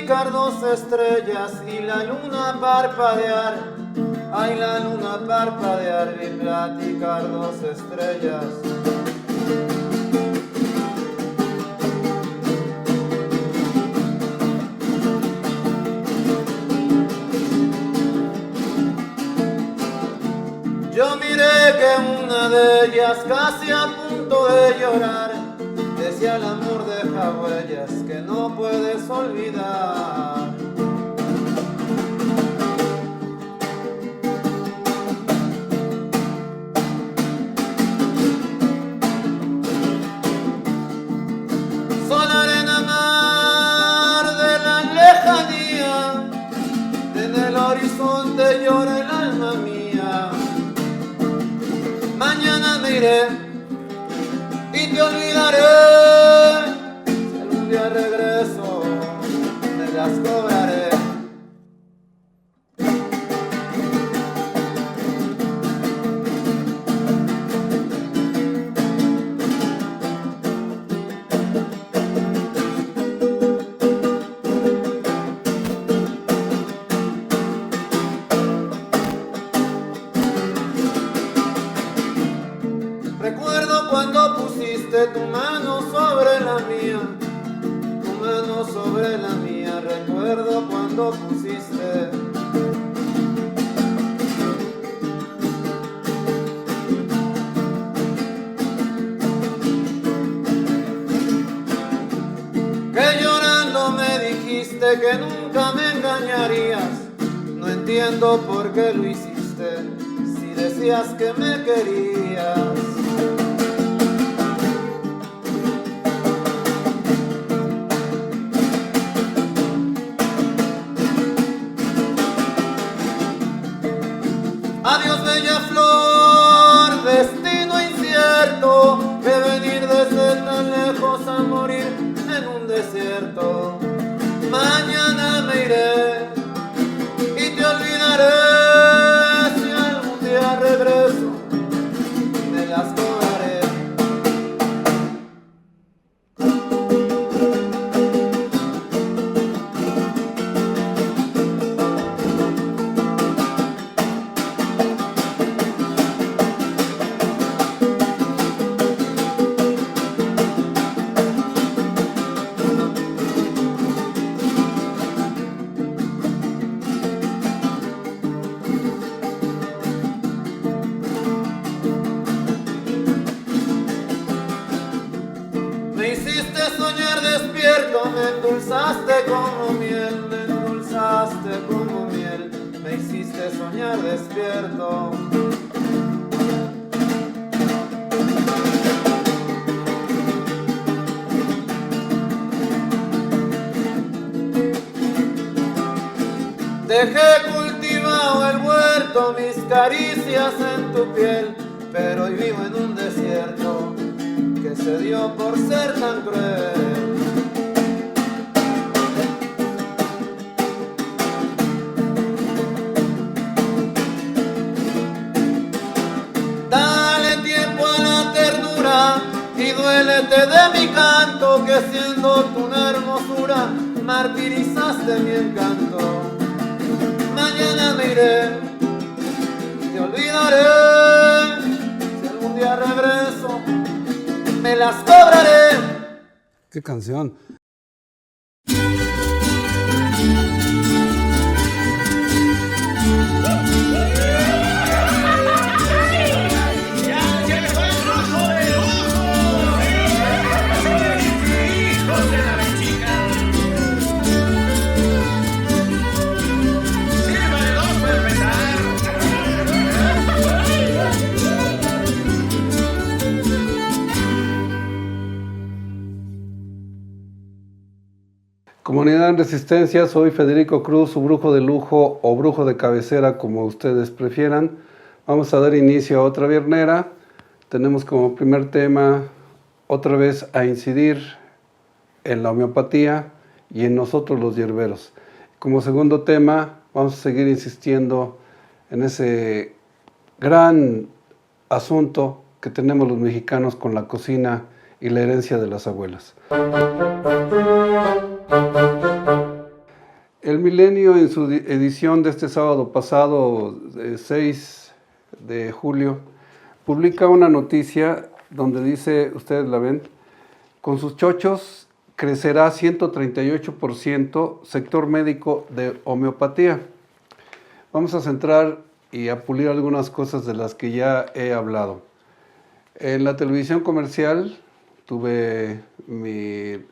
platicar dos estrellas y la luna parpadear. Ay, la luna parpadear y platicar dos estrellas. Yo miré que una de ellas casi a punto de llorar decía el amor deja huellas que no puedes olvidar. Son arena mar de la lejanía, en el horizonte llora el alma mía. Mañana me iré y te olvidaré. Si algún día regreso, me las cobraré. Recuerdo cuando pusiste tu mano sobre la mía, tu mano sobre la mía, recuerdo cuando pusiste. Que llorando me dijiste que nunca me engañarías, no entiendo por qué lo hiciste, si decías que me querías. Adiós bella flor, destino incierto, que venir desde tan lejos a morir en un desierto. Mañana me iré y te olvidaré, si algún día regreso, me las cobraré. Me hiciste soñar despierto, me endulzaste como miel, me endulzaste como miel, me hiciste soñar despierto. Dejé cultivado el huerto, mis caricias en tu piel, pero hoy vivo en un desierto que se dio por ser tan cruel. Dale tiempo a la ternura y duélete de mi canto, que siendo tu una hermosura martirizaste mi encanto. Mañana me iré, te olvidaré, si algún día regreso, me las cobraré. ¿Qué canción? Comunidad en Resistencia, soy Federico Cruz, su brujo de lujo o brujo de cabecera, como ustedes prefieran. Vamos a dar inicio a otra viernera. Tenemos como primer tema otra vez a incidir en la homeopatía y en nosotros los hierberos. Como segundo tema vamos a seguir insistiendo en ese gran asunto que tenemos los mexicanos con la cocina y la herencia de las abuelas. El Milenio, en su edición de este sábado pasado, 6 de julio, publica una noticia donde dice, ustedes la ven, con sus chochos crecerá 138% sector médico de homeopatía. Vamos a centrar y a pulir algunas cosas de las que ya he hablado. En la televisión comercial tuve mi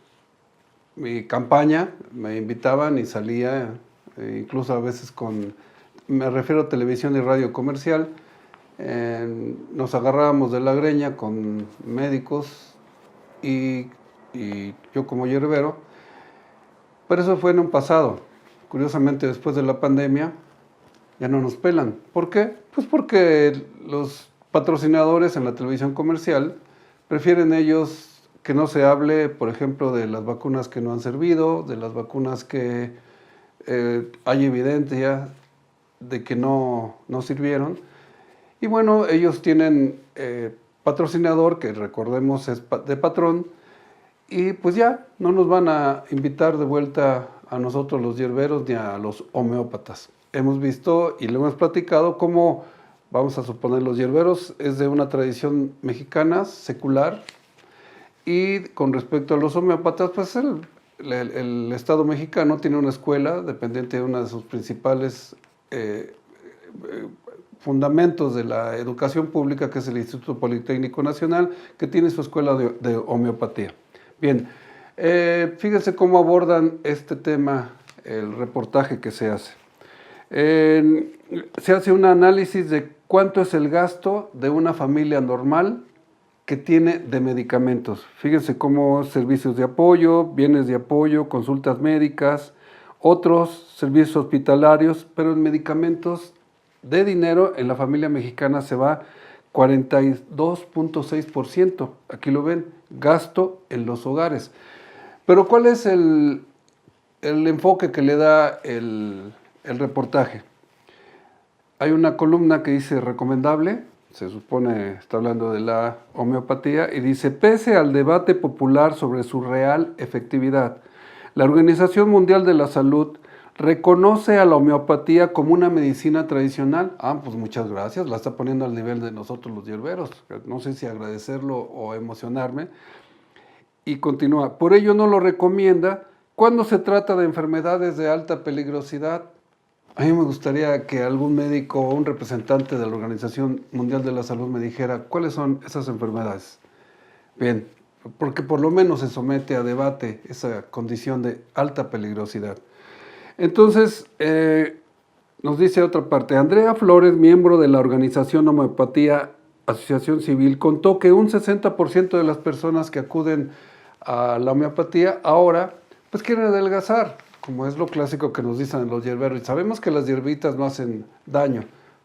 campaña, me invitaban y salía, incluso a veces me refiero a televisión y radio comercial, nos agarrábamos de la greña con médicos y yo como hierbero, pero eso fue en un pasado. Curiosamente, después de la pandemia, ya no nos pelan. ¿Por qué? Pues porque los patrocinadores en la televisión comercial prefieren ellos que no se hable, por ejemplo, de las vacunas que no han servido, de las vacunas que hay evidencia de que no sirvieron. Y bueno, ellos tienen patrocinador, que recordemos es de patrón, y pues ya no nos van a invitar de vuelta a nosotros los hierberos ni a los homeópatas. Hemos visto y lo hemos platicado cómo, vamos a suponer, los hierberos es de una tradición mexicana secular, y con respecto a los homeópatas, pues el Estado mexicano tiene una escuela dependiente de una de sus principales fundamentos de la educación pública, que es el Instituto Politécnico Nacional, que tiene su escuela de homeopatía. Bien, fíjense cómo abordan este tema, el reportaje que se hace. Se hace un análisis de cuánto es el gasto de una familia normal que tiene de medicamentos. Fíjense cómo servicios de apoyo, bienes de apoyo, consultas médicas, otros servicios hospitalarios, pero en medicamentos de dinero en la familia mexicana se va 42.6%. Aquí lo ven, gasto en los hogares. Pero ¿cuál es el enfoque que le da el reportaje? Hay una columna que dice recomendable, se supone está hablando de la homeopatía, y dice, pese al debate popular sobre su real efectividad, la Organización Mundial de la Salud reconoce a la homeopatía como una medicina tradicional. Pues muchas gracias, la está poniendo al nivel de nosotros los hierberos. No sé si agradecerlo o emocionarme. Y continúa, por ello no lo recomienda cuando se trata de enfermedades de alta peligrosidad. A mí me gustaría que algún médico o un representante de la Organización Mundial de la Salud me dijera cuáles son esas enfermedades. Bien, porque por lo menos se somete a debate esa condición de alta peligrosidad. Entonces, nos dice otra parte, Andrea Flores, miembro de la organización Homeopatía Asociación Civil, contó que un 60% de las personas que acuden a la homeopatía ahora pues quieren adelgazar, como es lo clásico que nos dicen los hierberos. Y sabemos que las hierbitas no hacen daño,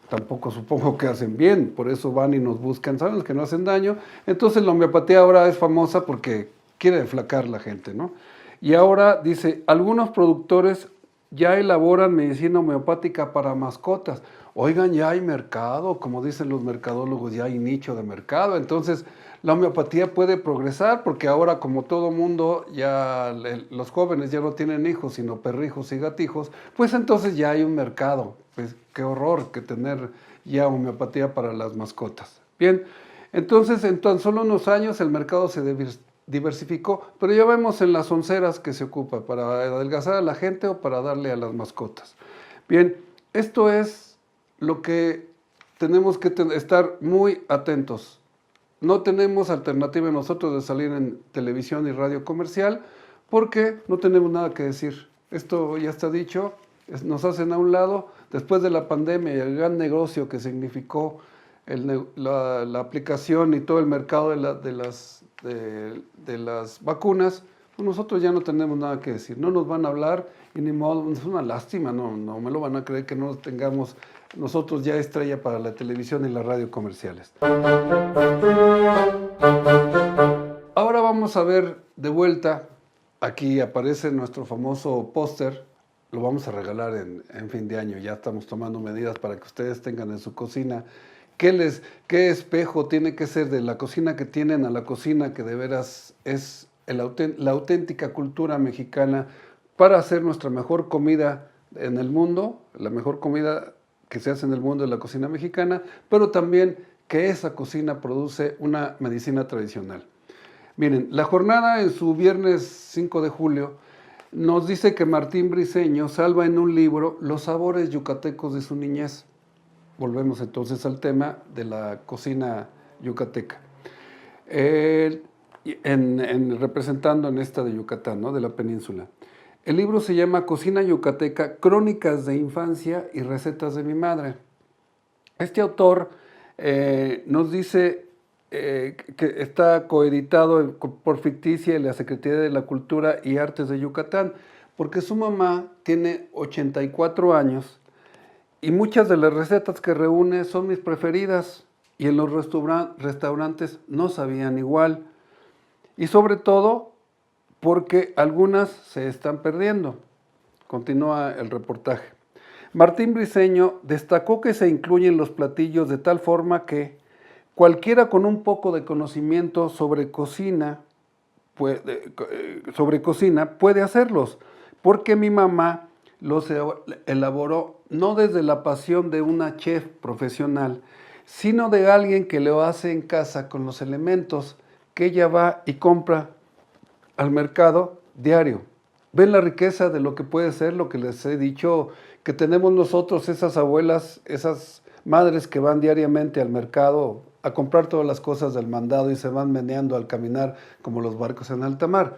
tampoco supongo que hacen bien, por eso van y nos buscan, sabemos que no hacen daño. Entonces la homeopatía ahora es famosa porque quiere deflacar la gente, ¿no? Y ahora dice, algunos productores ya elaboran medicina homeopática para mascotas. Oigan, ya hay mercado, como dicen los mercadólogos, ya hay nicho de mercado. Entonces, la homeopatía puede progresar porque ahora, como todo mundo, ya los jóvenes ya no tienen hijos, sino perrijos y gatijos, pues entonces ya hay un mercado. Pues qué horror que tener ya homeopatía para las mascotas. Bien, entonces en tan solo unos años el mercado se diversificó, pero ya vemos en las onceras que se ocupa para adelgazar a la gente o para darle a las mascotas. Bien, esto es lo que tenemos que estar muy atentos. No tenemos alternativa nosotros de salir en televisión y radio comercial porque no tenemos nada que decir. Esto ya está dicho, nos hacen a un lado. Después de la pandemia y el gran negocio que significó la aplicación y todo el mercado de las vacunas, pues nosotros ya no tenemos nada que decir. No nos van a hablar y ni modo, es una lástima, no me lo van a creer que no tengamos nosotros ya estrella para la televisión y la radio comerciales. Ahora vamos a ver de vuelta, aquí aparece nuestro famoso póster, lo vamos a regalar en fin de año, ya estamos tomando medidas para que ustedes tengan en su cocina. ¿Qué espejo tiene que ser de la cocina que tienen a la cocina que de veras es la auténtica cultura mexicana para hacer nuestra mejor comida en el mundo, la mejor comida que se hace en el mundo es la cocina mexicana, pero también que esa cocina produce una medicina tradicional. Miren, la jornada en su viernes 5 de julio nos dice que Martín Briceño salva en un libro los sabores yucatecos de su niñez. Volvemos entonces al tema de la cocina yucateca. Representando en esta de Yucatán, ¿no? De la península. El libro se llama Cocina Yucateca, Crónicas de Infancia y Recetas de mi Madre. Este autor nos dice que está coeditado por Ficticia y la Secretaría de la Cultura y Artes de Yucatán, porque su mamá tiene 84 años y muchas de las recetas que reúne son mis preferidas y en los restaurantes no sabían igual. Y sobre todo porque algunas se están perdiendo. Continúa el reportaje. Martín Briceño destacó que se incluyen los platillos de tal forma que cualquiera con un poco de conocimiento sobre cocina puede hacerlos, porque mi mamá los elaboró no desde la pasión de una chef profesional, sino de alguien que lo hace en casa con los elementos que ella va y compra al mercado diario. ¿Ven la riqueza de lo que puede ser lo que les he dicho que tenemos nosotros, esas abuelas, esas madres que van diariamente al mercado a comprar todas las cosas del mandado y se van meneando al caminar como los barcos en alta mar?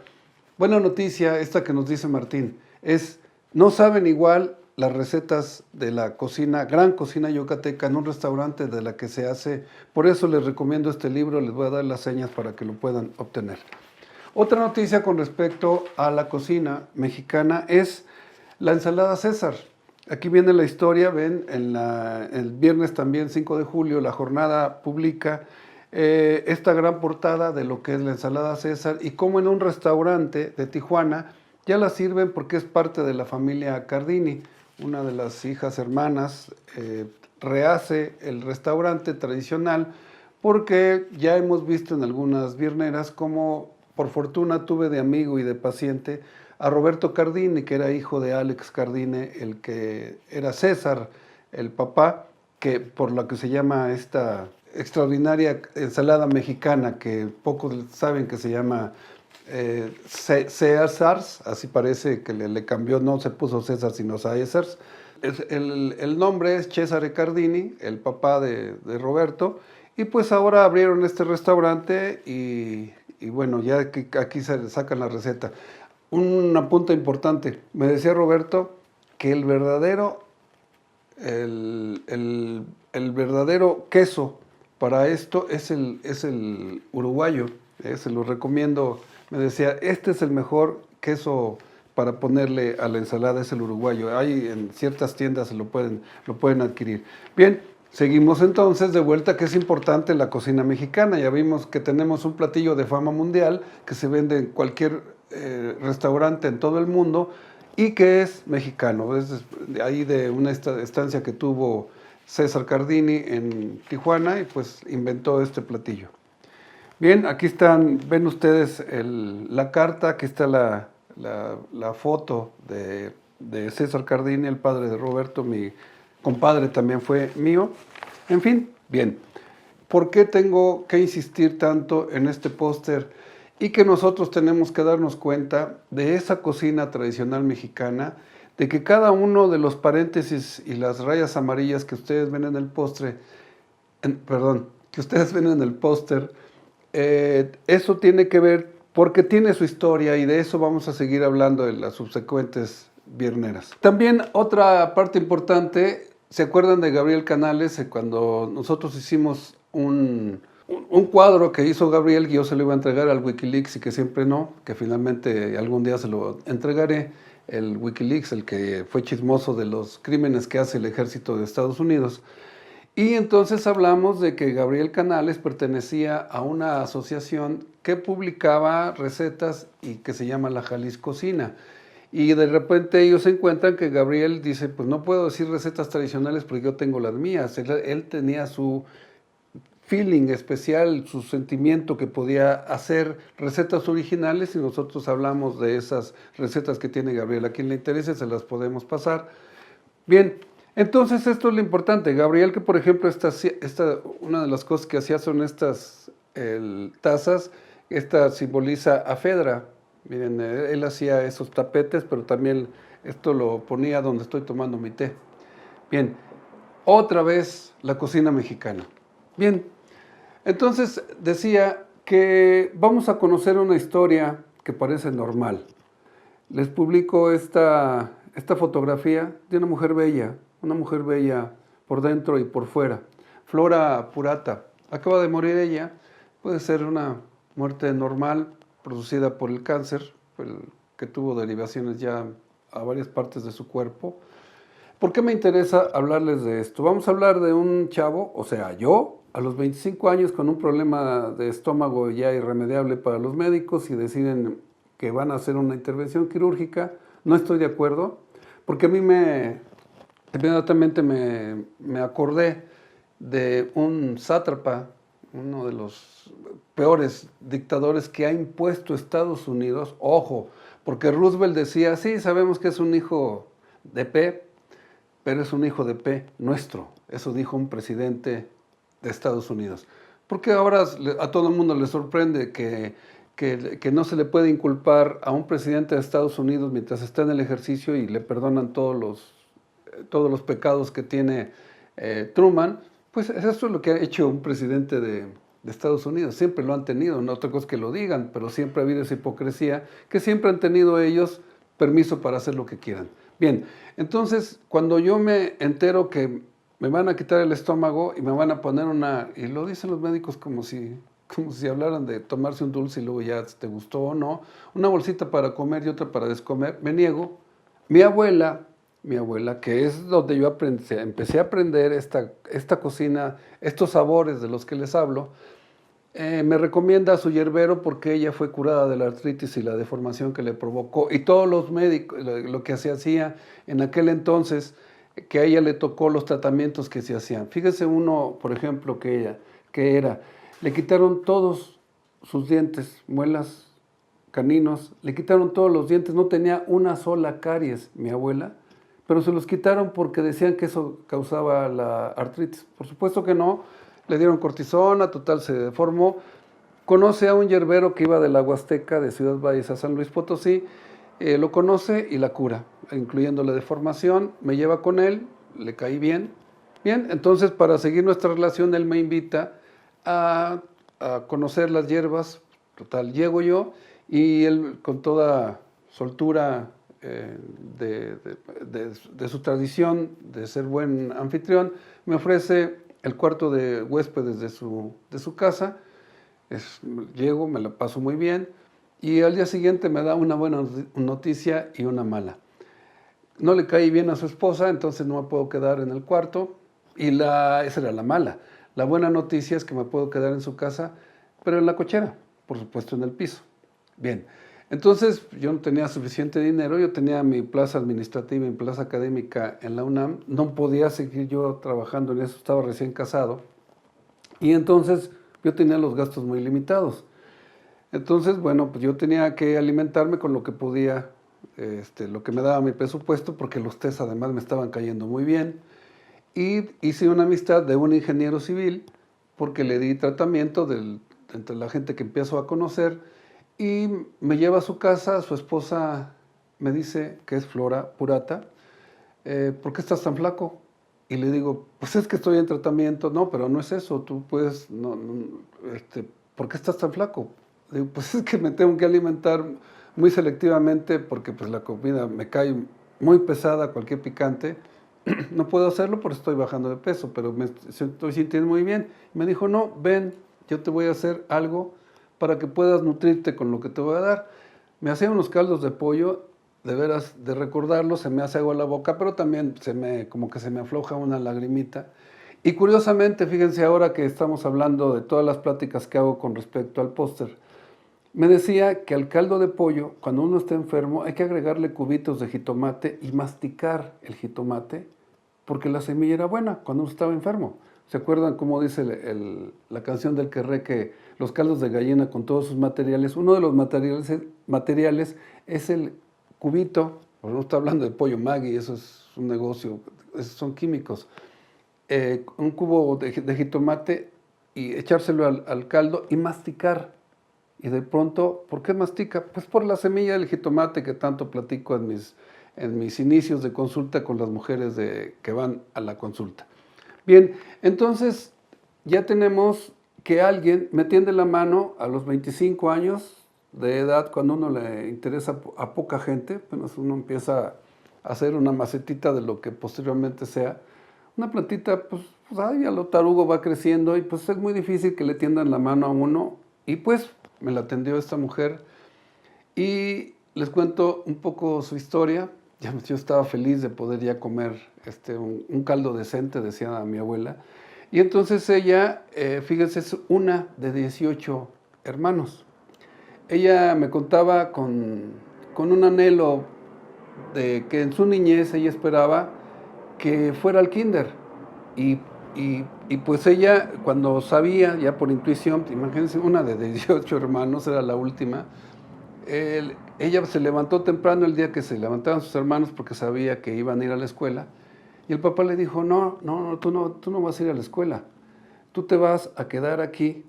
Buena noticia esta que nos dice Martín, no saben igual las recetas de la cocina, gran cocina yucateca en un restaurante de la que se hace. Por eso les recomiendo este libro, les voy a dar las señas para que lo puedan obtener. Otra noticia con respecto a la cocina mexicana es la ensalada César. Aquí viene la historia, ven, el viernes también 5 de julio la jornada publica esta gran portada de lo que es la ensalada César y cómo en un restaurante de Tijuana ya la sirven porque es parte de la familia Cardini. Una de las hijas hermanas rehace el restaurante tradicional porque ya hemos visto en algunas vierneras cómo por fortuna tuve de amigo y de paciente a Roberto Cardini, que era hijo de Alex Cardini, el que era César, el papá, que por lo que se llama esta extraordinaria ensalada mexicana, que pocos saben que se llama César, así parece que le cambió, no se puso César, sino César. El nombre es Cesare Cardini, el papá de Roberto, y pues ahora abrieron este restaurante y bueno, ya aquí se sacan la receta. Una punta importante, me decía Roberto que el verdadero queso para esto es el uruguayo, se lo recomiendo. Me decía, este es el mejor queso para ponerle a la ensalada, es el uruguayo. Hay en ciertas tiendas lo pueden adquirir. Bien, seguimos entonces de vuelta, que es importante la cocina mexicana. Ya vimos que tenemos un platillo de fama mundial que se vende en cualquier restaurante en todo el mundo y que es mexicano. Es de ahí de una estancia que tuvo César Cardini en Tijuana y pues inventó este platillo. Bien, aquí ven ustedes la carta, aquí está la foto de César Cardini, el padre de Roberto, mi compadre también fue mío. En fin, bien, ¿por qué tengo que insistir tanto en este póster? Y que nosotros tenemos que darnos cuenta de esa cocina tradicional mexicana, de que cada uno de los paréntesis y las rayas amarillas que ustedes ven en el póster, eso tiene que ver porque tiene su historia y de eso vamos a seguir hablando en las subsecuentes vierneras. También otra parte importante, ¿se acuerdan de Gabriel Canales? Cuando nosotros hicimos un cuadro que hizo Gabriel, que yo se lo iba a entregar al Wikileaks y que siempre no, que finalmente algún día se lo entregaré, el Wikileaks, el que fue chismoso de los crímenes que hace el ejército de Estados Unidos. Y entonces hablamos de que Gabriel Canales pertenecía a una asociación que publicaba recetas y que se llama La Jaliscocina. Y de repente ellos encuentran que Gabriel dice, pues no puedo decir recetas tradicionales porque yo tengo las mías. Él tenía su feeling especial, su sentimiento que podía hacer recetas originales y nosotros hablamos de esas recetas que tiene Gabriel. A quien le interese se las podemos pasar. Bien, entonces esto es lo importante. Gabriel, que por ejemplo, una de las cosas que hacía son estas tazas. Esta simboliza a Fedra. Miren, él hacía esos tapetes, pero también esto lo ponía donde estoy tomando mi té. Bien, otra vez la cocina mexicana. Bien, entonces decía que vamos a conocer una historia que parece normal. Les publico esta fotografía de una mujer bella por dentro y por fuera. Flora Purata. Acaba de morir ella. Puede ser una muerte normal producida por el cáncer, que tuvo derivaciones ya a varias partes de su cuerpo. ¿Por qué me interesa hablarles de esto? Vamos a hablar de un chavo, o sea, yo, a los 25 años con un problema de estómago ya irremediable para los médicos y deciden que van a hacer una intervención quirúrgica. No estoy de acuerdo, porque a mí inmediatamente me acordé de un sátrapa, uno de los peores dictadores que ha impuesto Estados Unidos. Ojo, porque Roosevelt decía, sí, sabemos que es un hijo de P, pero es un hijo de P nuestro. Eso dijo un presidente de Estados Unidos. Porque ahora a todo el mundo le sorprende que no se le puede inculpar a un presidente de Estados Unidos mientras está en el ejercicio y le perdonan todos los pecados que tiene Truman. Pues eso es lo que ha hecho un presidente de Estados Unidos. Siempre lo han tenido, no otra cosa que lo digan, pero siempre ha habido esa hipocresía que siempre han tenido ellos permiso para hacer lo que quieran. Bien, entonces cuando yo me entero que me van a quitar el estómago y me van a poner y lo dicen los médicos como si hablaran de tomarse un dulce y luego ya te gustó o no, una bolsita para comer y otra para descomer, me niego. Mi abuela, que es donde yo empecé a aprender esta cocina, estos sabores de los que les hablo, me recomienda a su yerbero porque ella fue curada de la artritis y la deformación que le provocó. Y todos los médicos, lo que se hacía en aquel entonces, que a ella le tocó los tratamientos que se hacían. Fíjese uno, por ejemplo, le quitaron todos sus dientes, muelas, caninos, le quitaron todos los dientes, no tenía una sola caries, mi abuela, pero se los quitaron porque decían que eso causaba la artritis. Por supuesto que no, le dieron cortisona, total se deformó. Conoce a un yerbero que iba de la Huasteca, de Ciudad Valles a San Luis Potosí, lo conoce y la cura, incluyendo la deformación, me lleva con él, le caí bien. Bien, entonces para seguir nuestra relación él me invita a conocer las hierbas, total, llego yo y él con toda soltura de su tradición de ser buen anfitrión, me ofrece el cuarto de huéspedes de su casa. Llego, me la paso muy bien y al día siguiente me da una buena noticia y una mala. No le caí bien a su esposa, entonces no me puedo quedar en el cuarto y esa era la mala. La buena noticia es que me puedo quedar en su casa, pero en la cochera, por supuesto en el piso. Bien, entonces yo no tenía suficiente dinero, yo tenía mi plaza administrativa y mi plaza académica en la UNAM, no podía seguir yo trabajando en eso, estaba recién casado, y entonces yo tenía los gastos muy limitados. Entonces, bueno, pues yo tenía que alimentarme con lo que podía, lo que me daba mi presupuesto, porque los tés además me estaban cayendo muy bien. Y hice una amistad de un ingeniero civil, porque le di tratamiento entre la gente que empiezo a conocer, y me lleva a su casa. Su esposa me dice, que es Flora Purata, ¿por qué estás tan flaco? Y le digo, pues es que estoy en tratamiento. No, pero no es eso, tú puedes, ¿por qué estás tan flaco? Digo, pues es que me tengo que alimentar muy selectivamente porque pues la comida me cae muy pesada, cualquier picante. No puedo hacerlo porque estoy bajando de peso, pero me estoy sintiendo muy bien. Me dijo, no, ven, yo te voy a hacer algo para que puedas nutrirte con lo que te voy a dar. Me hacía unos caldos de pollo, de veras, de recordarlo, se me hace agua en la boca, pero también como que se me afloja una lagrimita. Y curiosamente, fíjense ahora que estamos hablando de todas las pláticas que hago con respecto al póster, me decía que al caldo de pollo, cuando uno está enfermo, hay que agregarle cubitos de jitomate y masticar el jitomate, porque la semilla era buena cuando uno estaba enfermo. ¿Se acuerdan cómo dice la canción del Querré que los caldos de gallina con todos sus materiales? Uno de los materiales es el cubito, no está hablando de pollo Maggi, eso es un negocio, esos son químicos. Un cubo de jitomate y echárselo al caldo y masticar. Y de pronto, ¿por qué mastica? Pues por la semilla del jitomate que tanto platico en mis inicios de consulta con las mujeres que van a la consulta. Bien, entonces ya tenemos que alguien me tiende la mano a los 25 años de edad, cuando uno le interesa a poca gente, pues uno empieza a hacer una macetita de lo que posteriormente sea. Una plantita, pues ahí a lo tarugo va creciendo y pues es muy difícil que le tiendan la mano a uno. Y pues me la atendió esta mujer y les cuento un poco su historia. Yo estaba feliz de poder ya comer un caldo decente, decía mi abuela. Y entonces ella, fíjense, es una de 18 hermanos. Ella me contaba con un anhelo de que en su niñez ella esperaba que fuera al kinder. Y pues ella, cuando sabía, ya por intuición, imagínense, una de 18 hermanos, era la última, ella se levantó temprano el día que se levantaban sus hermanos porque sabía que iban a ir a la escuela. Y el papá le dijo, no, tú no vas a ir a la escuela. Tú te vas a quedar aquí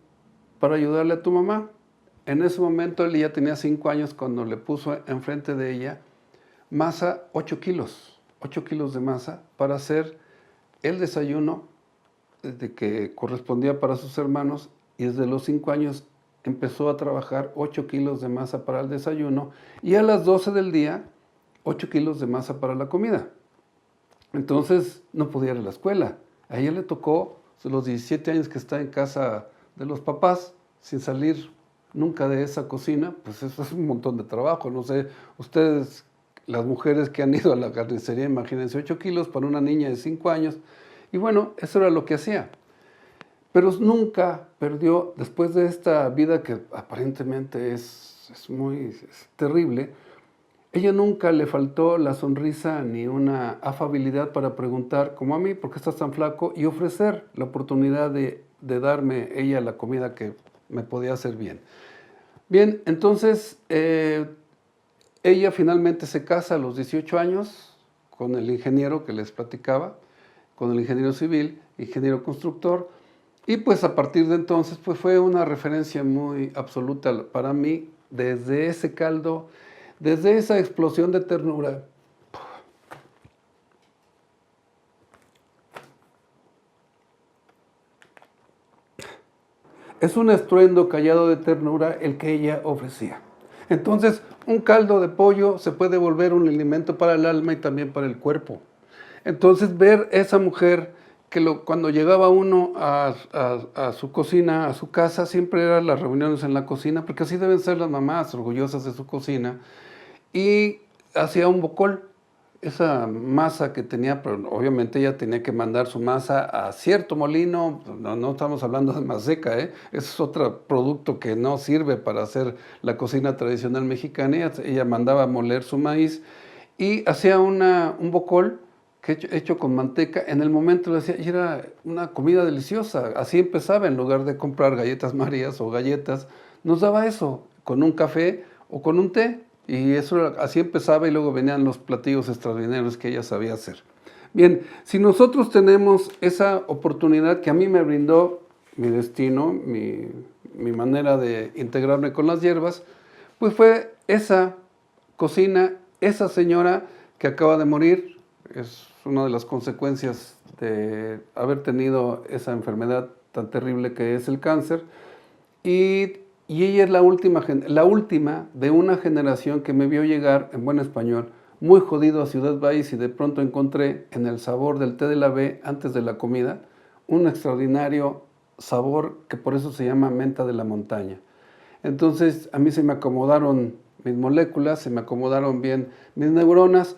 para ayudarle a tu mamá. En ese momento él ya tenía 5 años cuando le puso enfrente de ella masa, 8 kilos de masa para hacer el desayuno que correspondía para sus hermanos, y desde los 5 años empezó a trabajar 8 kilos de masa para el desayuno y a las 12 del día 8 kilos de masa para la comida. Entonces no podía ir a la escuela. A ella le tocó, los 17 años que está en casa de los papás, sin salir nunca de esa cocina, pues eso es un montón de trabajo. No sé, ustedes, las mujeres que han ido a la carnicería, imagínense, 8 kilos para una niña de 5 años. Y bueno, eso era lo que hacía. Pero nunca perdió, después de esta vida que aparentemente es terrible, ella nunca le faltó la sonrisa ni una afabilidad para preguntar, como a mí, ¿por qué estás tan flaco? Y ofrecer la oportunidad de darme ella la comida que me podía hacer bien. Bien, entonces ella finalmente se casa a los 18 años con el ingeniero que les platicaba, con el ingeniero civil, ingeniero constructor, y pues a partir de entonces pues fue una referencia muy absoluta para mí, desde ese caldo, desde esa explosión de ternura. Es un estruendo callado de ternura el que ella ofrecía. Entonces, un caldo de pollo se puede volver un alimento para el alma y también para el cuerpo. Entonces, ver esa mujer que cuando llegaba uno a su cocina, a su casa, siempre eran las reuniones en la cocina, porque así deben ser las mamás, orgullosas de su cocina, y hacía un bocol, esa masa que tenía, pero obviamente ella tenía que mandar su masa a cierto molino, no estamos hablando de maseca, ese es otro producto que no sirve para hacer la cocina tradicional mexicana. Ella mandaba moler su maíz y hacía un bocol hecho con manteca. En el momento le hacía, y era una comida deliciosa. Así empezaba, en lugar de comprar galletas Marías o galletas, nos daba eso, con un café o con un té. Y eso así empezaba, y luego venían los platillos extraordinarios que ella sabía hacer. Bien, si nosotros tenemos esa oportunidad que a mí me brindó mi destino, mi manera de integrarme con las hierbas, pues fue esa cocina, esa señora que acaba de morir. Es una de las consecuencias de haber tenido esa enfermedad tan terrible que es el cáncer. Y ella es la última de una generación que me vio llegar, en buen español, muy jodido a Ciudad Valles, y de pronto encontré en el sabor del té de la B antes de la comida un extraordinario sabor que por eso se llama menta de la montaña. Entonces a mí se me acomodaron mis moléculas, se me acomodaron bien mis neuronas.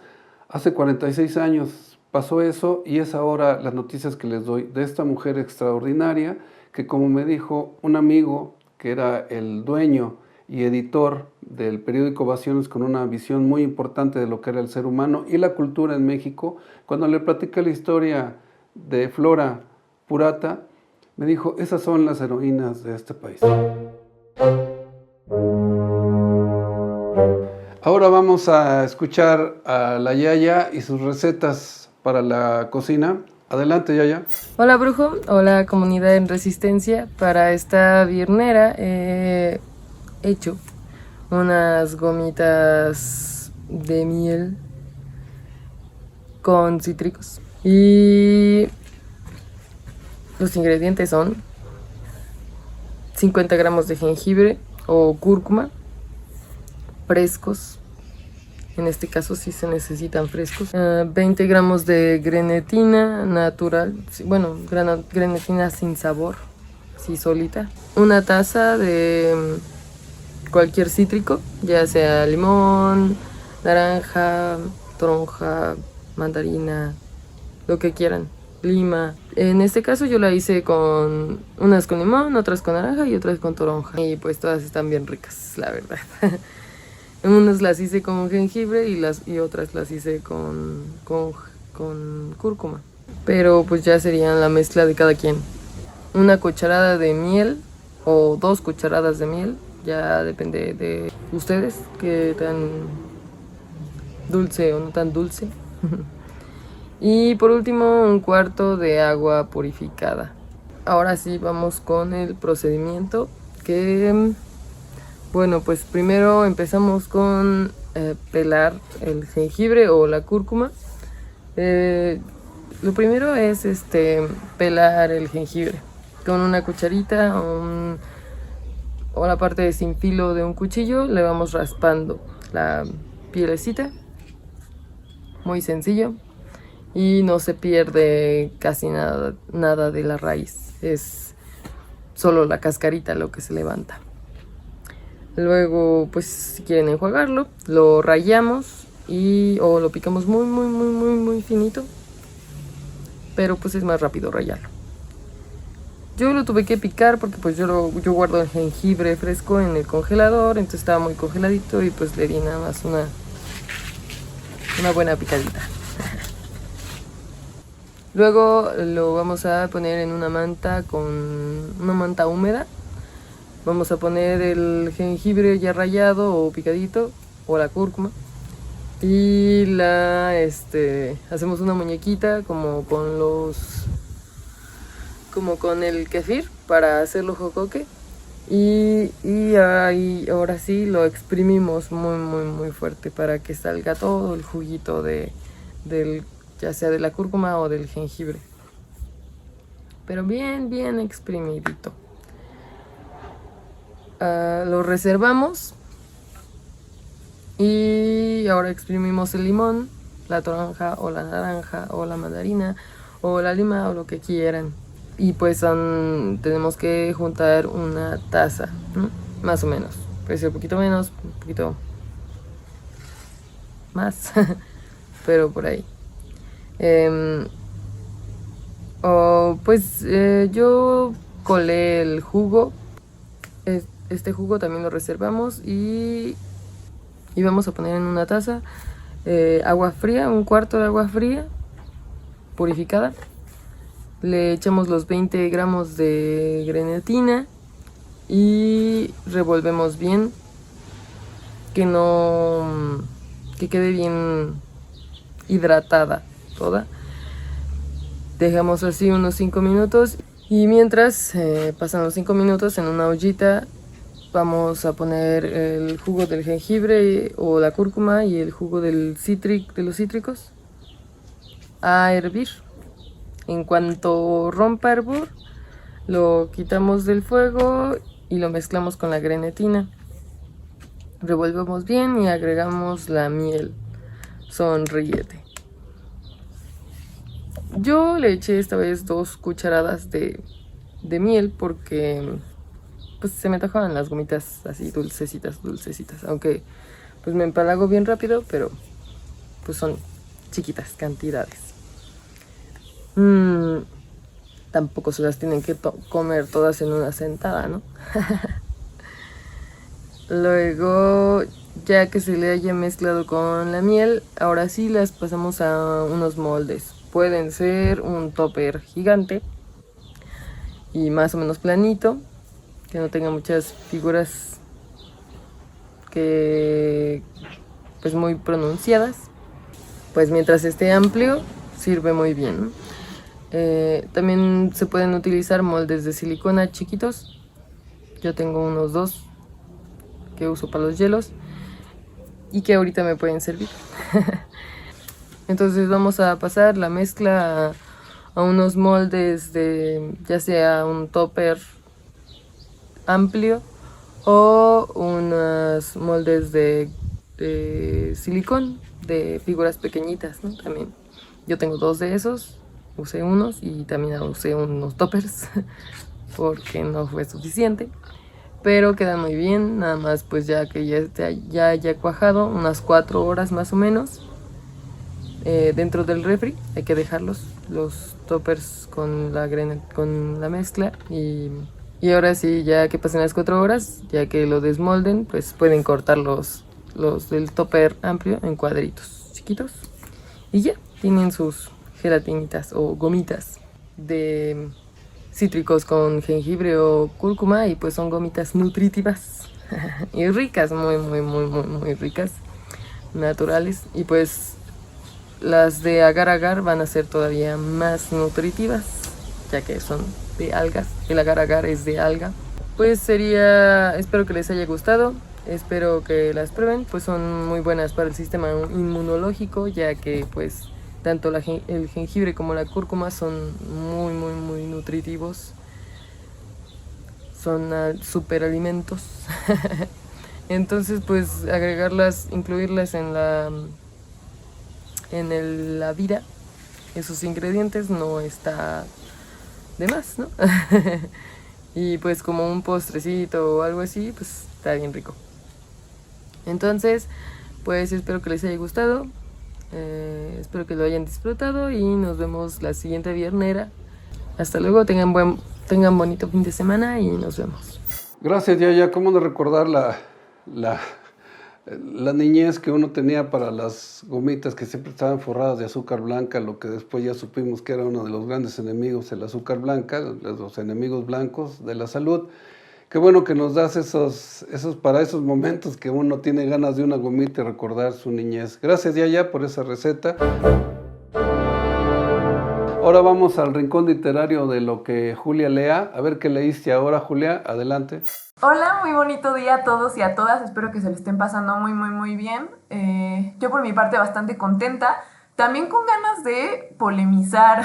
Hace 46 años pasó eso, y es ahora las noticias que les doy de esta mujer extraordinaria que, como me dijo un amigo que era el dueño y editor del periódico Ovaciones, con una visión muy importante de lo que era el ser humano y la cultura en México, cuando le platicé la historia de Flora Purata, me dijo, esas son las heroínas de este país. Ahora vamos a escuchar a la Yaya y sus recetas para la cocina. Adelante, Yaya. Hola, brujo. Hola, comunidad en Resistencia. Para esta viernera he hecho unas gomitas de miel con cítricos. Y los ingredientes son 50 gramos de jengibre o cúrcuma frescos. En este caso sí se necesitan frescos. 20 gramos de grenetina natural. Bueno, grenetina sin sabor, así solita. Una taza de cualquier cítrico, ya sea limón, naranja, toronja, mandarina, lo que quieran, lima. En este caso yo la hice con unas con limón, otras con naranja y otras con toronja. Y pues todas están bien ricas, la verdad. Unas las hice con jengibre y otras las hice con cúrcuma. Pero pues ya serían la mezcla de cada quien. Una cucharada de miel o 2 cucharadas de miel. Ya depende de ustedes, qué tan dulce o no tan dulce. Y por último, 1/4 de agua purificada. Ahora sí vamos con el procedimiento que... Bueno, pues primero empezamos con pelar el jengibre o la cúrcuma. Lo primero es pelar el jengibre con una cucharita o la parte sin filo de un cuchillo. Le vamos raspando la pielecita, muy sencillo, y no se pierde casi nada de la raíz, es solo la cascarita lo que se levanta. Luego, pues si quieren enjuagarlo, lo rallamos o lo picamos muy finito. Pero pues es más rápido rallarlo. Yo lo tuve que picar porque pues yo guardo el jengibre fresco en el congelador, entonces estaba muy congeladito y pues le di nada más una buena picadita. Luego lo vamos a poner en una manta húmeda. Vamos a poner el jengibre ya rallado o picadito, o la cúrcuma. Y hacemos una muñequita como con el kefir para hacerlo jocoque. Y ahora sí lo exprimimos muy fuerte para que salga todo el juguito ya sea de la cúrcuma o del jengibre. Pero bien exprimidito. Lo reservamos y ahora exprimimos el limón, la toronja o la naranja o la mandarina o la lima o lo que quieran. Y pues tenemos que juntar una taza, ¿no? Más o menos. Puede ser un poquito menos, un poquito más, pero por ahí. Yo colé el jugo. Este jugo también lo reservamos y vamos a poner en una taza agua fría, 1/4 de agua fría purificada. Le echamos los 20 gramos de grenetina y revolvemos bien, que quede bien hidratada toda. Dejamos así unos 5 minutos y mientras pasan los 5 minutos, en una ollita vamos a poner el jugo del jengibre o la cúrcuma y el jugo de los cítricos a hervir. En cuanto rompa hervor, lo quitamos del fuego y lo mezclamos con la grenetina. Revolvemos bien y agregamos la miel. Sonríete. Yo le eché esta vez 2 cucharadas de miel porque pues se me antojaban las gomitas así dulcecitas, aunque pues me empalago bien rápido, pero pues son chiquitas cantidades. Tampoco se las tienen que comer todas en una sentada, ¿no? Luego, ya que se le haya mezclado con la miel, ahora sí las pasamos a unos moldes. Pueden ser un topper gigante y más o menos planito, que no tenga muchas figuras que pues muy pronunciadas. Pues mientras esté amplio sirve muy bien, ¿no? También se pueden utilizar moldes de silicona chiquitos. Yo tengo unos 2 que uso para los hielos y que ahorita me pueden servir. Entonces vamos a pasar la mezcla a unos moldes de ya sea un topper amplio o unos moldes de silicón de figuras pequeñitas, ¿no? También yo tengo 2 de esos, usé unos y también usé unos toppers porque no fue suficiente, pero quedan muy bien. Nada más pues ya que ya haya cuajado unas 4 horas más o menos dentro del refri, hay que dejarlos los toppers con la mezcla y ahora sí, ya que pasen las 4 horas, ya que lo desmolden, pues pueden cortar los del topper amplio en cuadritos chiquitos y ya tienen sus gelatinitas o gomitas de cítricos con jengibre o cúrcuma, y pues son gomitas nutritivas y ricas, muy ricas, naturales. Y pues las de agar agar van a ser todavía más nutritivas, ya que son de algas. El agar agar es de alga. Pues espero que les haya gustado. Espero que las prueben, pues son muy buenas para el sistema inmunológico, ya que pues tanto el jengibre como la cúrcuma son muy nutritivos. Son superalimentos. Entonces pues incluirlas en la vida, esos ingredientes no está de más, ¿no? Y pues como un postrecito o algo así, pues está bien rico. Entonces, pues espero que les haya gustado, espero que lo hayan disfrutado y nos vemos la siguiente viernera. Hasta luego, tengan bonito fin de semana y nos vemos. Gracias, Yaya. ¿Cómo no recordar la niñez que uno tenía para las gomitas que siempre estaban forradas de azúcar blanca, lo que después ya supimos que era uno de los grandes enemigos, el azúcar blanca, los enemigos blancos de la salud? Qué bueno que nos das para esos momentos que uno tiene ganas de una gomita y recordar su niñez. Gracias, Yaya, por esa receta. Ahora vamos al rincón literario de lo que Julia lea. A ver qué leíste ahora, Julia. Adelante. Hola, muy bonito día a todos y a todas. Espero que se lo estén pasando muy bien. Yo por mi parte bastante contenta. También con ganas de polemizar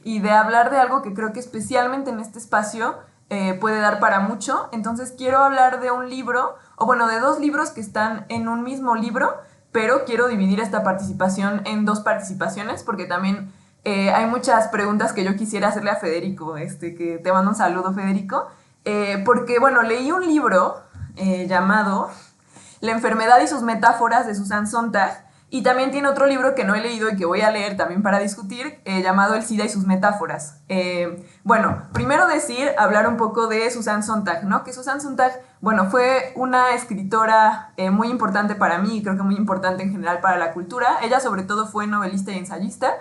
y de hablar de algo que creo que especialmente en este espacio puede dar para mucho. Entonces quiero hablar de un libro, o bueno, de 2 libros que están en un mismo libro, pero quiero dividir esta participación en 2 participaciones porque también hay muchas preguntas que yo quisiera hacerle a Federico, que te mando un saludo, Federico, porque bueno, leí un libro llamado La enfermedad y sus metáforas de Susan Sontag. Y también tiene otro libro que no he leído y que voy a leer también para discutir, llamado El SIDA y sus metáforas. Bueno, primero hablar un poco de Susan Sontag, ¿no? Que Susan Sontag, bueno, fue una escritora muy importante para mí y creo que muy importante en general para la cultura. Ella sobre todo fue novelista y ensayista,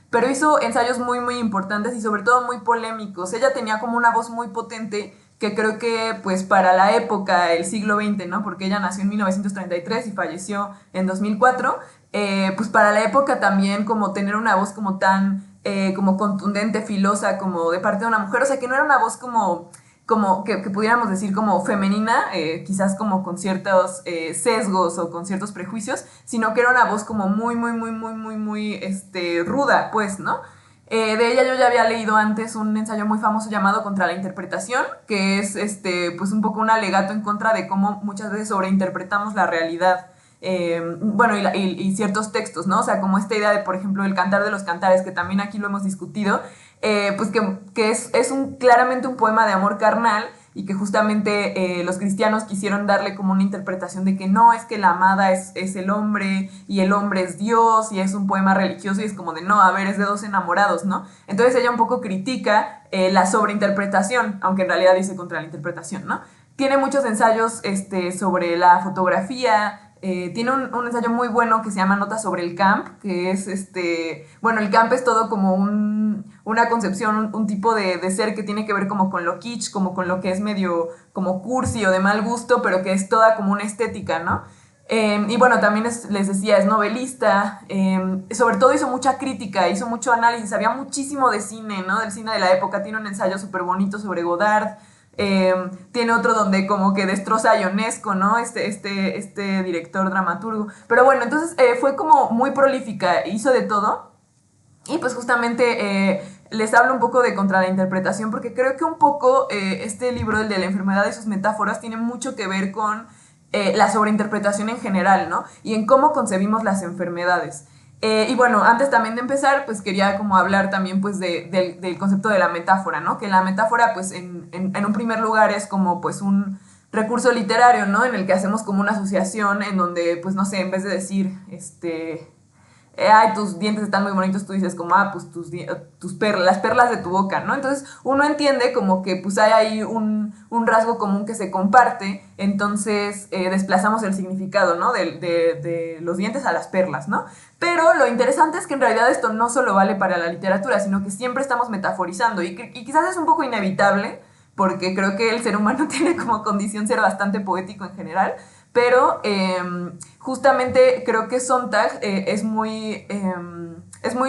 pero hizo ensayos muy importantes y sobre todo muy polémicos. Ella tenía como una voz muy potente que creo que pues para la época, el siglo XX, ¿no? Porque ella nació en 1933 y falleció en 2004, pues para la época también como tener una voz como tan como contundente, filosa, como de parte de una mujer, o sea que no era una voz como que pudiéramos decir como femenina, quizás como con ciertos sesgos o con ciertos prejuicios, sino que era una voz como muy ruda, pues, ¿no? De ella yo ya había leído antes un ensayo muy famoso llamado Contra la interpretación, que es pues un poco un alegato en contra de cómo muchas veces sobreinterpretamos la realidad, bueno, y ciertos textos, ¿no? O sea, como esta idea de, por ejemplo, el Cantar de los Cantares, que también aquí lo hemos discutido, pues que es claramente un poema de amor carnal, y que justamente los cristianos quisieron darle como una interpretación de que no, es que la amada es el hombre y el hombre es Dios y es un poema religioso, y es como de no, a ver, es de 2 enamorados, ¿no? Entonces ella un poco critica la sobreinterpretación, aunque en realidad dice contra la interpretación, ¿no? Tiene muchos ensayos sobre la fotografía. Tiene un ensayo muy bueno que se llama Notas sobre el camp, que es bueno, el camp es todo como un una concepción, un tipo de ser que tiene que ver como con lo kitsch, como con lo que es medio como cursi o de mal gusto, pero que es toda como una estética, ¿no? Y bueno, también les decía, es novelista, sobre todo hizo mucha crítica, hizo mucho análisis, había muchísimo de cine, ¿no? Del cine de la época, tiene un ensayo súper bonito sobre Godard, tiene otro donde como que destroza a Ionesco, ¿no? Este director dramaturgo. Pero bueno, entonces fue como muy prolífica, hizo de todo. Y pues justamente les hablo un poco de contra la interpretación, porque creo que un poco este libro, el de la enfermedad y sus metáforas, tiene mucho que ver con la sobreinterpretación en general, ¿no? Y en cómo concebimos las enfermedades. Y bueno, antes también de empezar, pues quería como hablar también pues del concepto de la metáfora, ¿no? Que la metáfora pues en un primer lugar es como pues un recurso literario, ¿no? En el que hacemos como una asociación en donde pues no sé, en vez de decir ay, tus dientes están muy bonitos, tú dices como, pues las perlas de tu boca, ¿no? Entonces uno entiende como que pues hay ahí un rasgo común que se comparte, entonces desplazamos el significado, ¿no? De los dientes a las perlas, ¿no? Pero lo interesante es que en realidad esto no solo vale para la literatura, sino que siempre estamos metaforizando y quizás es un poco inevitable, porque creo que el ser humano tiene como condición ser bastante poético en general, pero justamente creo que Sontag es muy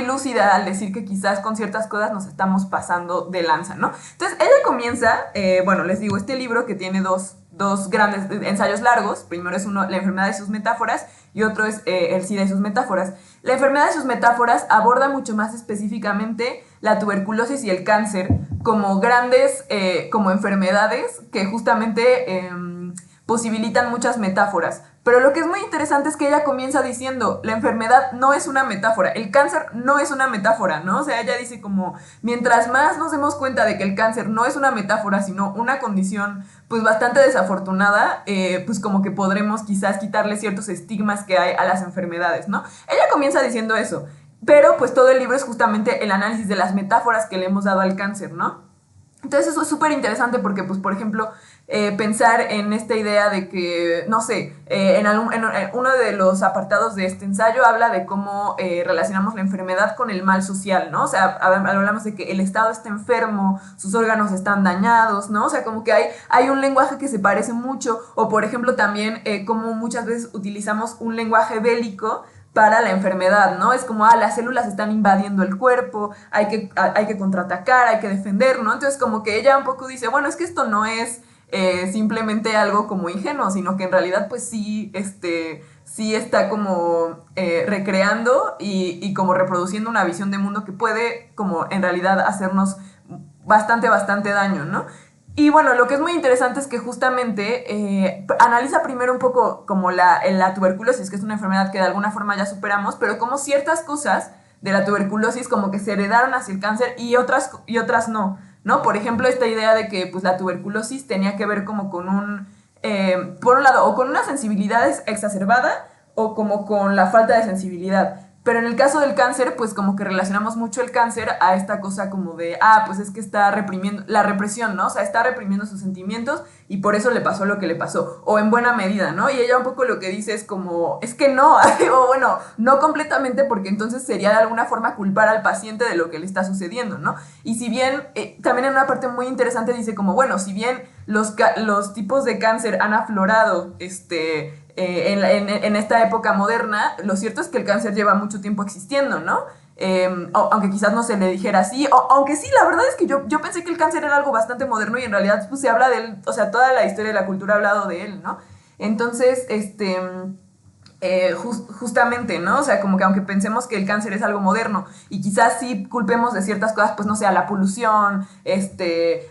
lúcida al decir que quizás con ciertas cosas nos estamos pasando de lanza, ¿no? Entonces ella comienza, bueno, les digo, este libro que tiene dos grandes ensayos largos, primero es uno, La enfermedad y sus metáforas, y otro es El SIDA y sus metáforas. La enfermedad y sus metáforas aborda mucho más específicamente la tuberculosis y el cáncer como grandes como enfermedades que justamente posibilitan muchas metáforas. Pero lo que es muy interesante es que ella comienza diciendo, la enfermedad no es una metáfora, el cáncer no es una metáfora, ¿no? O sea, ella dice como, mientras más nos demos cuenta de que el cáncer no es una metáfora, sino una condición pues bastante desafortunada, pues como que podremos quizás quitarle ciertos estigmas que hay a las enfermedades, ¿no? Ella comienza diciendo eso, pero pues todo el libro es justamente el análisis de las metáforas que le hemos dado al cáncer, ¿no? Entonces eso es súper interesante porque, pues, por ejemplo, pensar en esta idea de que, no sé, en uno de los apartados de este ensayo habla de cómo relacionamos la enfermedad con el mal social, ¿no? O sea, hablamos de que el Estado está enfermo, sus órganos están dañados, ¿no? O sea, como que hay un lenguaje que se parece mucho, o por ejemplo también como muchas veces utilizamos un lenguaje bélico para la enfermedad, ¿no? Es como, las células están invadiendo el cuerpo, hay que contraatacar, hay que defender, ¿no? Entonces como que ella un poco dice, bueno, es que esto no es simplemente algo como ingenuo, sino que en realidad pues sí está como recreando y como reproduciendo una visión de mundo que puede como en realidad hacernos bastante daño, ¿no? Y bueno, lo que es muy interesante es que justamente analiza primero un poco como la tuberculosis, que es una enfermedad que de alguna forma ya superamos, pero como ciertas cosas de la tuberculosis como que se heredaron hacia el cáncer y otras no. Por ejemplo, esta idea de que pues, la tuberculosis tenía que ver como con por un lado, o con una sensibilidad exacerbada o como con la falta de sensibilidad. Pero en el caso del cáncer, pues como que relacionamos mucho el cáncer a esta cosa como de, pues es que está reprimiendo, la represión, ¿no? O sea, está reprimiendo sus sentimientos y por eso le pasó lo que le pasó, o en buena medida, ¿no? Y ella un poco lo que dice es como, es que no, o bueno, no completamente porque entonces sería de alguna forma culpar al paciente de lo que le está sucediendo, ¿no? Y si bien, también en una parte muy interesante dice como, bueno, si bien los tipos de cáncer han aflorado, en esta época moderna, lo cierto es que el cáncer lleva mucho tiempo existiendo, ¿no? Aunque quizás no se le dijera así, aunque sí, la verdad es que yo pensé que el cáncer era algo bastante moderno y en realidad pues, se habla de él, o sea, toda la historia de la cultura ha hablado de él, ¿no? Entonces, justamente, ¿no? O sea, como que aunque pensemos que el cáncer es algo moderno y quizás sí culpemos de ciertas cosas, pues no sé, a la polución,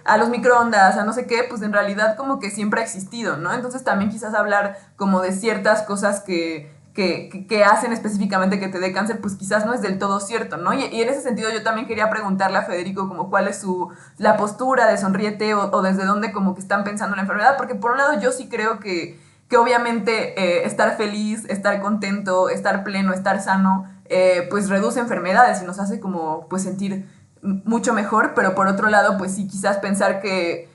a los microondas, a no sé qué, pues en realidad como que siempre ha existido, ¿no? Entonces también quizás hablar como de ciertas cosas que hacen específicamente que te dé cáncer, pues quizás no es del todo cierto, ¿no? Y en ese sentido yo también quería preguntarle a Federico como cuál es la postura de Sonríete o desde dónde como que están pensando en la enfermedad, porque por un lado yo sí creo que obviamente estar feliz, estar contento, estar pleno, estar sano, pues reduce enfermedades y nos hace como pues sentir mucho mejor, pero por otro lado pues sí quizás pensar que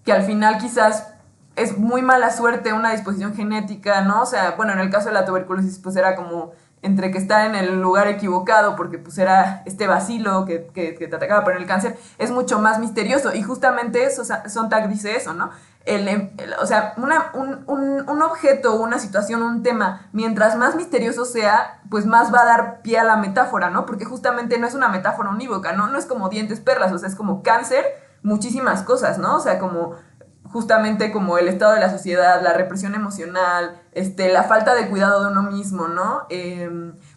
al final quizás es muy mala suerte una disposición genética, ¿no? O sea, bueno, en el caso de la tuberculosis pues era como entre que estar en el lugar equivocado, porque pues era este bacilo que te atacaba por el cáncer, es mucho más misterioso. Y justamente Sontag dice eso, ¿no? O sea, un objeto, una situación, un tema, mientras más misterioso sea, pues más va a dar pie a la metáfora, ¿no? Porque justamente no es una metáfora unívoca, ¿no? No es como dientes, perlas, o sea, es como cáncer, muchísimas cosas, ¿no? O sea, como justamente como el estado de la sociedad, la represión emocional, la falta de cuidado de uno mismo, ¿no?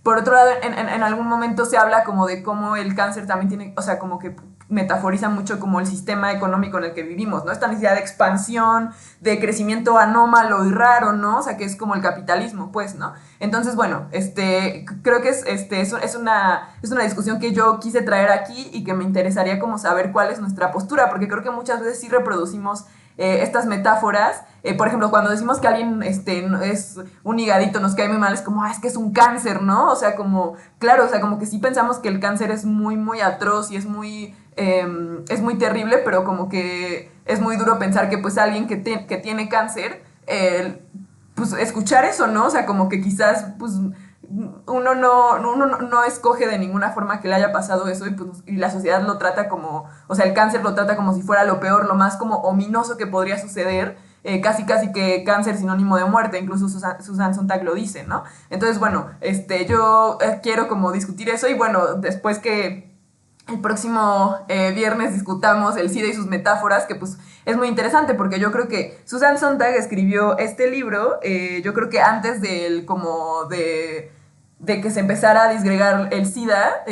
Por otro lado, en algún momento se habla como de cómo el cáncer también tiene, o sea, como que metaforiza mucho como el sistema económico en el que vivimos, ¿no? Esta necesidad de expansión, de crecimiento anómalo y raro, ¿no? O sea, que es como el capitalismo, pues, ¿no? Entonces, bueno, creo que es una discusión que yo quise traer aquí y que me interesaría como saber cuál es nuestra postura, porque creo que muchas veces sí reproducimos estas metáforas. Por ejemplo, cuando decimos que alguien es un higadito, nos cae muy mal, es como, es que es un cáncer, ¿no? O sea, como, claro, o sea, como que sí pensamos que el cáncer es muy, muy atroz y es muy terrible, pero como que es muy duro pensar que pues alguien que tiene cáncer, pues escuchar eso, ¿no? O sea, como que quizás, pues uno no escoge de ninguna forma que le haya pasado eso y la sociedad lo trata como, o sea, el cáncer lo trata como si fuera lo peor, lo más como ominoso que podría suceder, casi que cáncer sinónimo de muerte, incluso Susan Sontag lo dice, ¿no? Entonces, bueno, yo quiero como discutir eso y bueno, después que el próximo viernes discutamos el SIDA y sus metáforas, que pues es muy interesante porque yo creo que Susan Sontag escribió este libro, yo creo que antes de que se empezara a disgregar el SIDA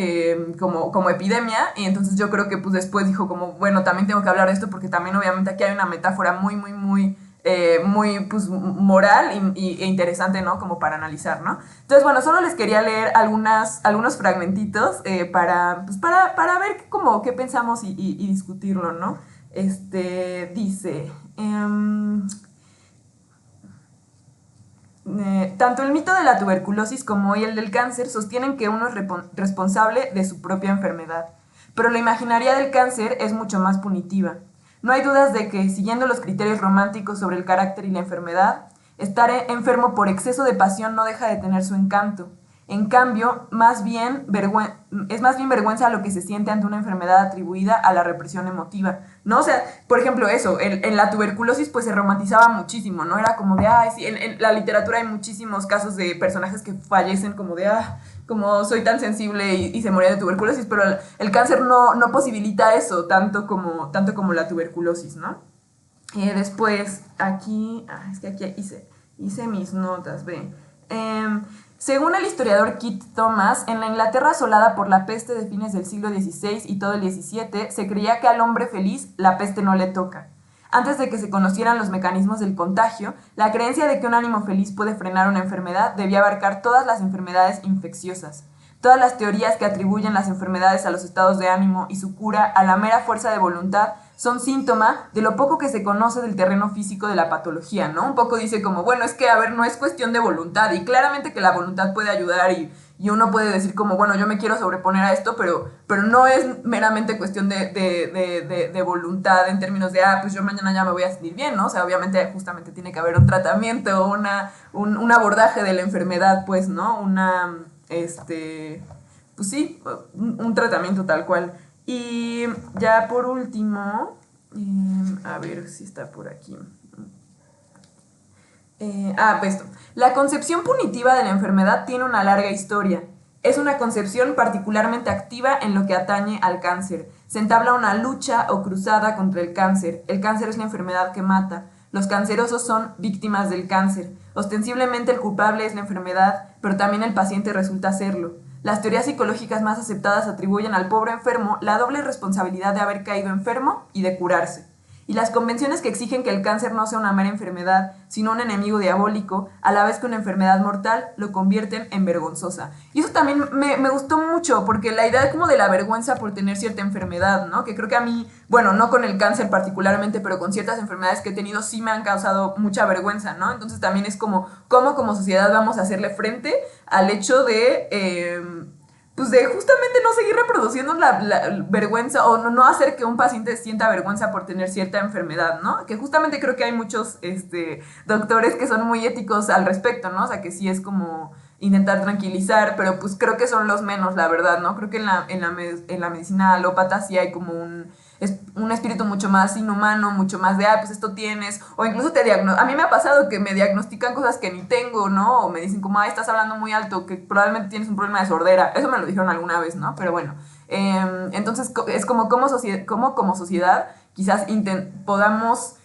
como epidemia, y entonces yo creo que pues después dijo como, bueno, también tengo que hablar de esto porque también obviamente aquí hay una metáfora muy pues moral e interesante, ¿no? Como para analizar, ¿no? Entonces, bueno, solo les quería leer algunos fragmentitos para ver como qué pensamos y discutirlo, ¿no? Dice... tanto el mito de la tuberculosis como hoy el del cáncer sostienen que uno es responsable de su propia enfermedad, pero la imaginaria del cáncer es mucho más punitiva. No hay dudas de que, siguiendo los criterios románticos sobre el carácter y la enfermedad, estar enfermo por exceso de pasión no deja de tener su encanto. En cambio, es más bien vergüenza lo que se siente ante una enfermedad atribuida a la represión emotiva, ¿no? O sea, por ejemplo, eso, en la tuberculosis pues se romantizaba muchísimo, ¿no? Era como de, sí, en la literatura hay muchísimos casos de personajes que fallecen como de, como soy tan sensible y se moría de tuberculosis, pero el cáncer no posibilita eso tanto como la tuberculosis, ¿no? Después, aquí, es que aquí hice mis notas, ve. Según el historiador Kit Thomas, en la Inglaterra asolada por la peste de fines del siglo XVI y todo el XVII, se creía que al hombre feliz la peste no le toca. Antes de que se conocieran los mecanismos del contagio, la creencia de que un ánimo feliz puede frenar una enfermedad debía abarcar todas las enfermedades infecciosas. Todas las teorías que atribuyen las enfermedades a los estados de ánimo y su cura a la mera fuerza de voluntad son síntoma de lo poco que se conoce del terreno físico de la patología, ¿no? Un poco dice como, bueno, es que, a ver, no es cuestión de voluntad, y claramente que la voluntad puede ayudar y uno puede decir como, bueno, yo me quiero sobreponer a esto, pero no es meramente cuestión de voluntad en términos de, pues yo mañana ya me voy a sentir bien, ¿no? O sea, obviamente justamente tiene que haber un tratamiento, un abordaje de la enfermedad, pues, ¿no? Pues sí, un tratamiento tal cual. Y ya por último, a ver si está por aquí. Pues esto. La concepción punitiva de la enfermedad tiene una larga historia. Es una concepción particularmente activa en lo que atañe al cáncer. Se entabla una lucha o cruzada contra el cáncer. El cáncer es la enfermedad que mata. Los cancerosos son víctimas del cáncer. Ostensiblemente el culpable es la enfermedad, pero también el paciente resulta serlo. Las teorías psicológicas más aceptadas atribuyen al pobre enfermo la doble responsabilidad de haber caído enfermo y de curarse. Y las convenciones que exigen que el cáncer no sea una mera enfermedad, sino un enemigo diabólico, a la vez que una enfermedad mortal, lo convierten en vergonzosa. Y eso también me gustó mucho, porque la idea como de la vergüenza por tener cierta enfermedad, ¿no? Que creo que a mí, bueno, no con el cáncer particularmente, pero con ciertas enfermedades que he tenido sí me han causado mucha vergüenza, ¿no? Entonces también es como, ¿cómo como sociedad vamos a hacerle frente al hecho de... pues de justamente no seguir reproduciendo la vergüenza o no hacer que un paciente sienta vergüenza por tener cierta enfermedad, ¿no? Que justamente creo que hay muchos doctores que son muy éticos al respecto, ¿no? O sea, que sí es como intentar tranquilizar, pero pues creo que son los menos, la verdad, ¿no? Creo que en la medicina alópata sí hay como un espíritu mucho más inhumano, mucho más de, pues esto tienes, o incluso a mí me ha pasado que me diagnostican cosas que ni tengo, ¿no? O me dicen como, estás hablando muy alto, que probablemente tienes un problema de sordera. Eso me lo dijeron alguna vez, ¿no? Pero bueno, entonces es como como sociedad quizás podamos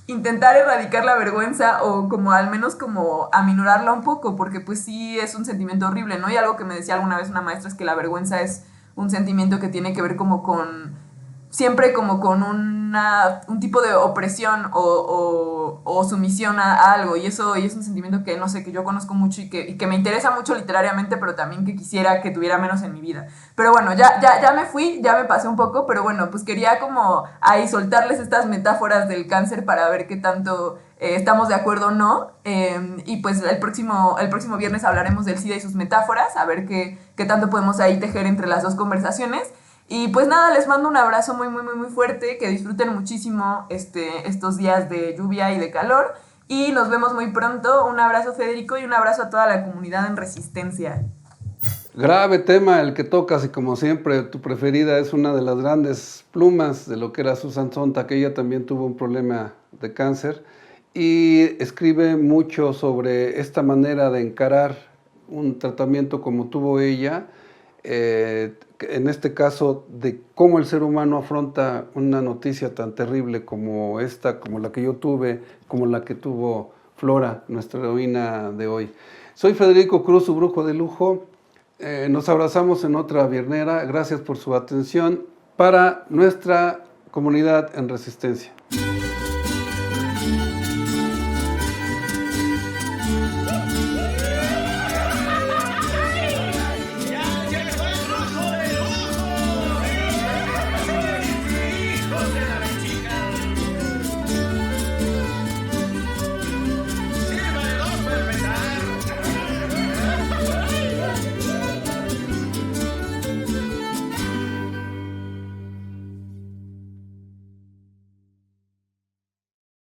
intentar erradicar la vergüenza o como al menos como aminorarla un poco, porque pues sí es un sentimiento horrible, ¿no? Y algo que me decía alguna vez una maestra es que la vergüenza es un sentimiento que tiene que ver como siempre como con un tipo de opresión o sumisión a algo, y eso es un sentimiento que, no sé, que yo conozco mucho y que me interesa mucho literariamente, pero también que quisiera que tuviera menos en mi vida. Pero bueno, ya me fui, ya me pasé un poco, pero bueno, pues quería como ahí soltarles estas metáforas del cáncer para ver qué tanto estamos de acuerdo o no, y pues el próximo viernes hablaremos del SIDA y sus metáforas, a ver qué tanto podemos ahí tejer entre las dos conversaciones. Y pues nada, les mando un abrazo muy, muy, muy, muy fuerte, que disfruten muchísimo estos días de lluvia y de calor, y nos vemos muy pronto. Un abrazo, Federico, y un abrazo a toda la comunidad en Resistencia. Grave tema el que tocas, y como siempre tu preferida es una de las grandes plumas de lo que era Susan Sontag, que ella también tuvo un problema de cáncer y escribe mucho sobre esta manera de encarar un tratamiento como tuvo ella, en este caso de cómo el ser humano afronta una noticia tan terrible como esta, como la que yo tuve, como la que tuvo Flora, nuestra heroína de hoy. Soy Federico Cruz, su brujo de lujo. Nos abrazamos en otra viernera. Gracias por su atención para nuestra comunidad en Resistencia.